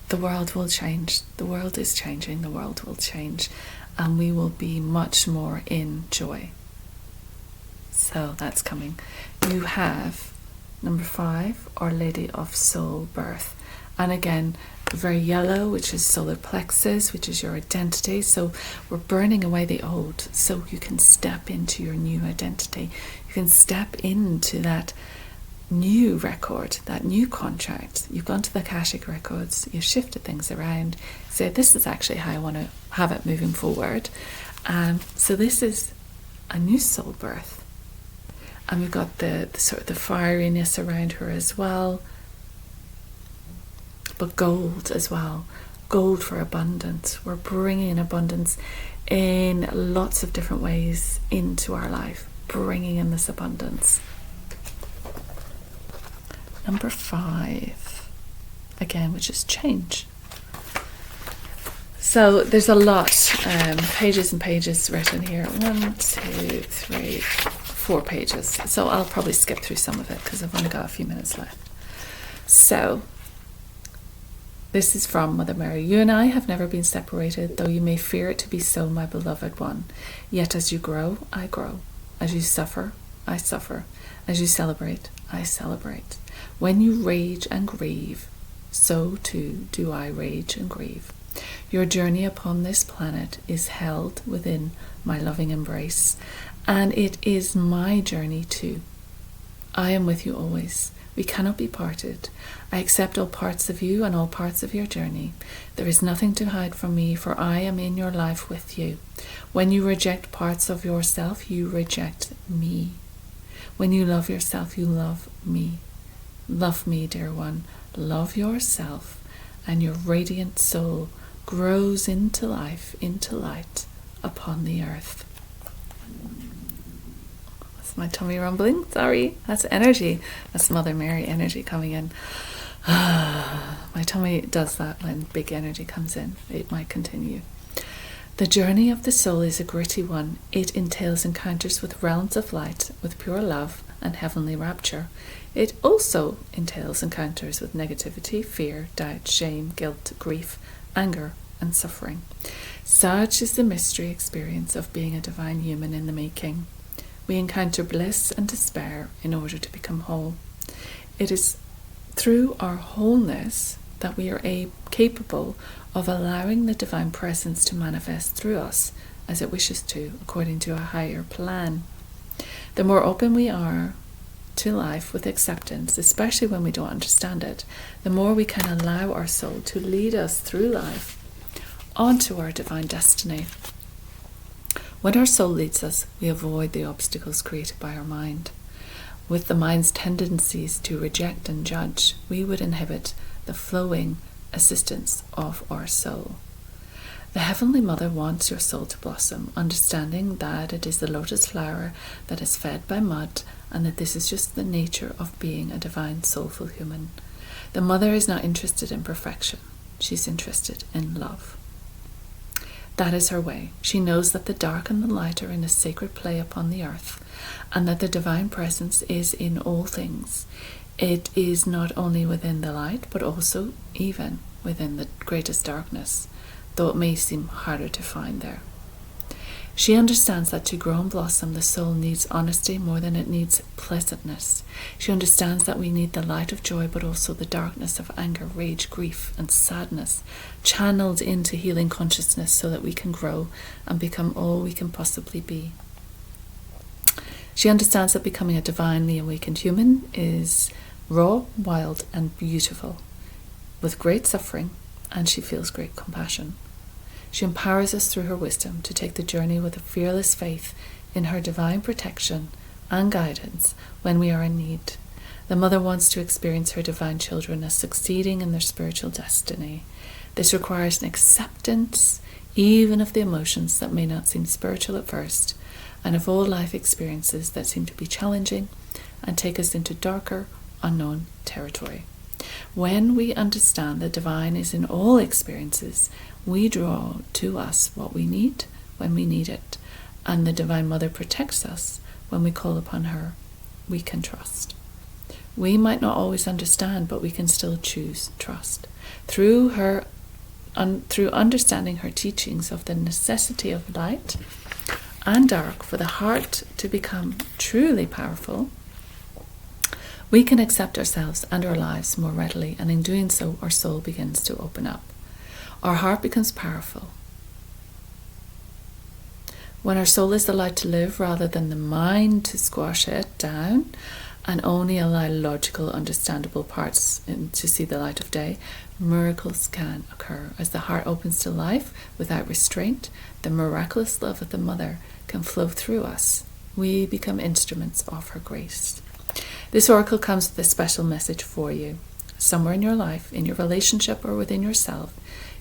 The world will change. The world is changing. The world will change. And we will be much more in joy. So that's coming. You have number 5, Our Lady of Soul Birth. And again, very yellow, which is solar plexus, which is your identity. So we're burning away the old so you can step into your new identity. You can step into that new record, that new contract. You've gone to the Akashic records, you've shifted things around, say this is actually how I want to have it moving forward. So this is a new soul birth. And we've got the sort of the fieriness around her as well. But gold as well. Gold for abundance. We're bringing abundance in lots of different ways into our life. Bringing in this abundance. Number 5. Again, which is change. So there's a lot, pages and pages written here. 1, 2, 3, 4 pages. So I'll probably skip through some of it because I've only got a few minutes left. So this is from Mother Mary. You and I have never been separated, though you may fear it to be so, my beloved one. Yet as you grow, I grow. As you suffer, I suffer. As you celebrate, I celebrate. When you rage and grieve, so too do I rage and grieve. Your journey upon this planet is held within my loving embrace, and it is my journey too. I am with you always. We cannot be parted. I accept all parts of you and all parts of your journey. There is nothing to hide from me, for I am in your life with you. When you reject parts of yourself, you reject me. When you love yourself, you love me. Love me, dear one. Love yourself, and your radiant soul grows into life, into light upon the earth. That's my tummy rumbling. Sorry, that's energy. That's Mother Mary energy coming in. My tummy does that when big energy comes in. It might continue. The journey of the soul is a gritty one. It entails encounters with realms of light, with pure love and heavenly rapture. It also entails encounters with negativity, fear, doubt, shame, guilt, grief, anger, and suffering. Such is the mystery experience of being a divine human in the making. We encounter bliss and despair in order to become whole. It is through our wholeness that we are capable of allowing the divine presence to manifest through us as it wishes to, according to a higher plan. The more open we are to life with acceptance, especially when we don't understand it, the more we can allow our soul to lead us through life onto our divine destiny. When our soul leads us, we avoid the obstacles created by our mind. With the mind's tendencies to reject and judge, we would inhibit the flowing assistance of our soul. The Heavenly Mother wants your soul to blossom, understanding that it is the lotus flower that is fed by mud, and that this is just the nature of being a divine soulful human. The Mother is not interested in perfection. She's interested in love. That is her way. She knows that the dark and the light are in a sacred play upon the earth, and that the divine presence is in all things. It is not only within the light, but also even within the greatest darkness, though it may seem harder to find there. She understands that to grow and blossom, the soul needs honesty more than it needs pleasantness. She understands that we need the light of joy, but also the darkness of anger, rage, grief, and sadness, channeled into healing consciousness so that we can grow and become all we can possibly be. She understands that becoming a divinely awakened human is raw, wild, and beautiful, with great suffering, and she feels great compassion. She empowers us through her wisdom to take the journey with a fearless faith in her divine protection and guidance when we are in need. The Mother wants to experience her divine children as succeeding in their spiritual destiny. This requires an acceptance, even of the emotions that may not seem spiritual at first, and of all life experiences that seem to be challenging and take us into darker, unknown territory. When we understand the divine is in all experiences, we draw to us what we need when we need it, and the Divine Mother protects us when we call upon her. We can trust. We might not always understand, but we can still choose trust. Through understanding her teachings of the necessity of light and dark for the heart to become truly powerful, we can accept ourselves and our lives more readily, and in doing so, our soul begins to open up. Our heart becomes powerful. When our soul is allowed to live rather than the mind to squash it down and only allow logical, understandable parts to see the light of day, miracles can occur. As the heart opens to life without restraint, the miraculous love of the Mother can flow through us We become instruments of her grace. This oracle comes with a special message for you. Somewhere in your life, in your relationship or within yourself,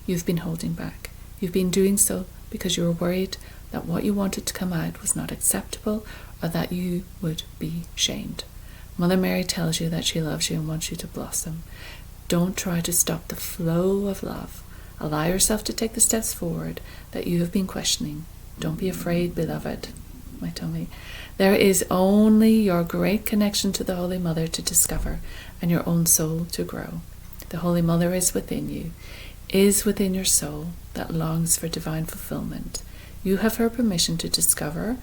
you've been holding back. You've been doing so because you were worried that what you wanted to come out was not acceptable or that you would be shamed. Mother Mary tells you that she loves you and wants you to blossom. Don't try to stop the flow of love. Allow yourself to take the steps forward that you have been questioning. Don't be afraid, beloved. My tummy. There is only your great connection to the Holy Mother to discover and your own soul to grow. The Holy Mother is within you, is within your soul that longs for divine fulfillment. You have her permission to discover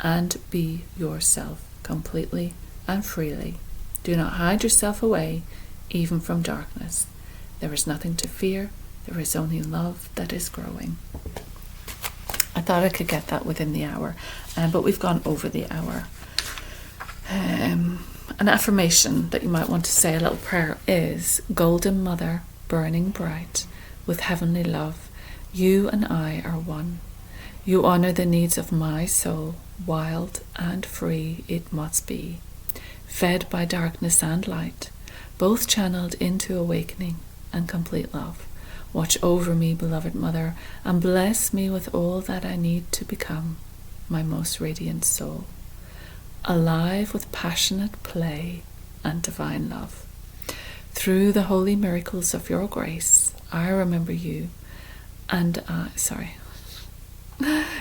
and be yourself completely and freely. Do not hide yourself away, even from darkness. There is nothing to fear. There is only love that is growing. I thought I could get that within the hour, but we've gone over the hour. An affirmation that you might want to say, a little prayer, is: Golden Mother, burning bright with heavenly love, you and I are one. You honor the needs of my soul, wild and free it must be, fed by darkness and light, both channeled into awakening and complete love. Watch over me, beloved Mother, and bless me with all that I need to become my most radiant soul, alive with passionate play and divine love. Through the holy miracles of your grace, I remember you and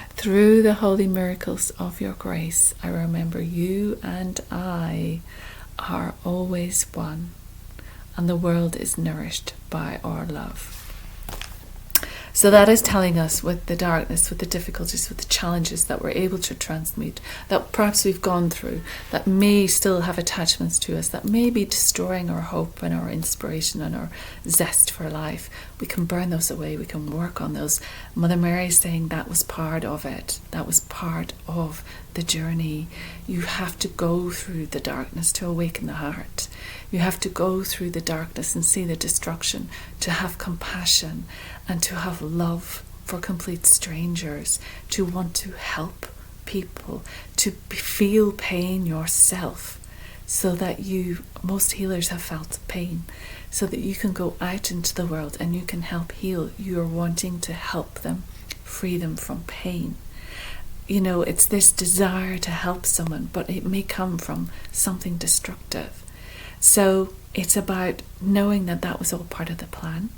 Through the holy miracles of your grace, I remember you and I are always one, and the world is nourished by our love. So that is telling us, with the darkness, with the difficulties, with the challenges that we're able to transmute, that perhaps we've gone through, that may still have attachments to us, that may be destroying our hope and our inspiration and our zest for life. We can burn those away. We can work on those. Mother Mary is saying that was part of it. That was part of the journey. You have to go through the darkness to awaken the heart. You have to go through the darkness and see the destruction, to have compassion and to have love for complete strangers, to want to help people, to feel pain yourself, so that most healers have felt pain, so that you can go out into the world and you can help heal. You're wanting to help them, free them from pain. It's this desire to help someone, but it may come from something destructive. So it's about knowing that that was all part of the plan.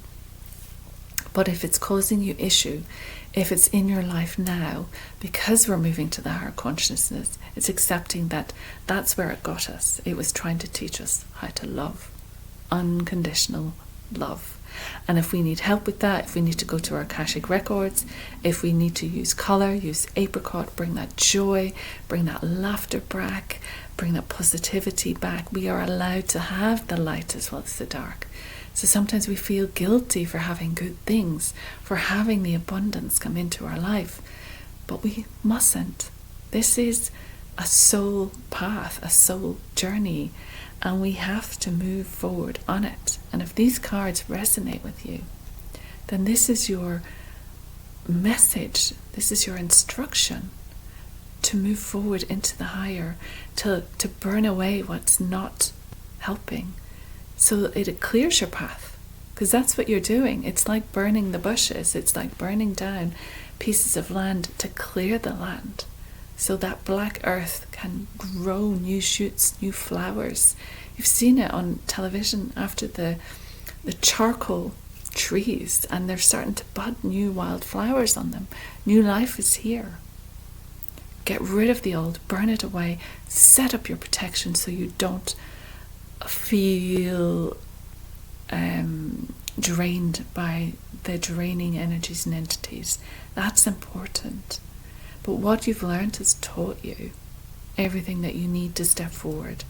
But if it's causing you issue, if it's in your life now, because we're moving to the higher consciousness, it's accepting that that's where it got us. It was trying to teach us how to love, unconditional love. And if we need help with that, if we need to go to our Akashic records, if we need to use colour, use apricot, bring that joy, bring that laughter back, bring that positivity back, we are allowed to have the light as well as the dark. So sometimes we feel guilty for having good things, for having the abundance come into our life. But we mustn't. This is a soul path, a soul journey, and we have to move forward on it. And if these cards resonate with you, then this is your message, this is your instruction to move forward into the higher, to burn away what's not helping, so that it clears your path. Because that's what you're doing. It's like burning the bushes. It's like burning down pieces of land to clear the land, so that black earth can grow new shoots, new flowers. You've seen it on television after the charcoal trees, and they're starting to bud new wild flowers on them. New life is here. Get rid of the old, burn it away, set up your protection so you don't feel drained by the draining energies and entities. That's important. But what you've learned has taught you everything that you need to step forward.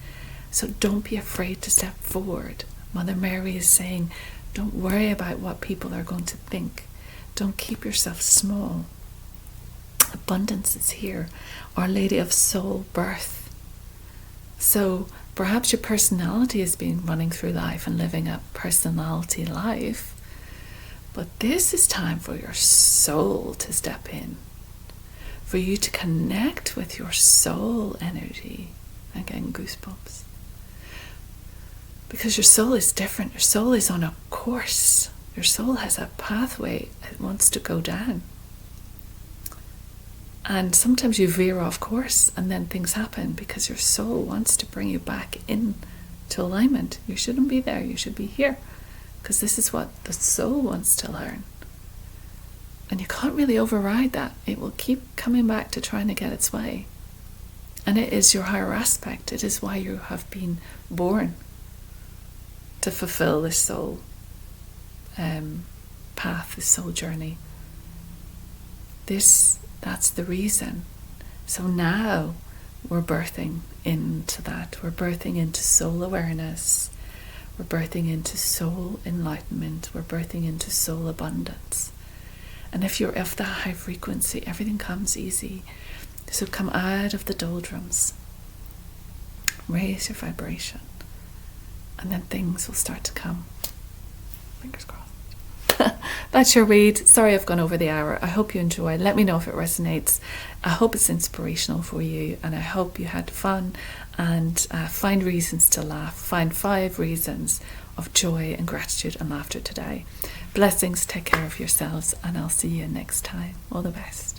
So don't be afraid to step forward. Mother Mary is saying, don't worry about what people are going to think. Don't keep yourself small. Abundance is here. Our Lady of Soul Birth. So perhaps your personality has been running through life and living a personality life, but this is time for your soul to step in, for you to connect with your soul energy. Again, goosebumps. Because your soul is different. Your soul is on a course. Your soul has a pathway it wants to go down. And sometimes you veer off course and then things happen because your soul wants to bring you back in to alignment. You shouldn't be there. You should be here. Because this is what the soul wants to learn. And you can't really override that. It will keep coming back to trying to get its way. And it is your higher aspect. It is why you have been born, to fulfill this soul path, this soul journey. That's the reason. So now we're birthing into that. We're birthing into soul awareness. We're birthing into soul enlightenment. We're birthing into soul abundance. And if you're of that high frequency, everything comes easy. So come out of the doldrums. Raise your vibration. And then things will start to come. Fingers crossed. That's your read. Sorry I've gone over the hour. I hope you enjoy. Let me know if it resonates. I hope it's inspirational for you, and I hope you had fun and find reasons to laugh. Find 5 reasons of joy and gratitude and laughter today. Blessings. Take care of yourselves, and I'll see you next time. All the best.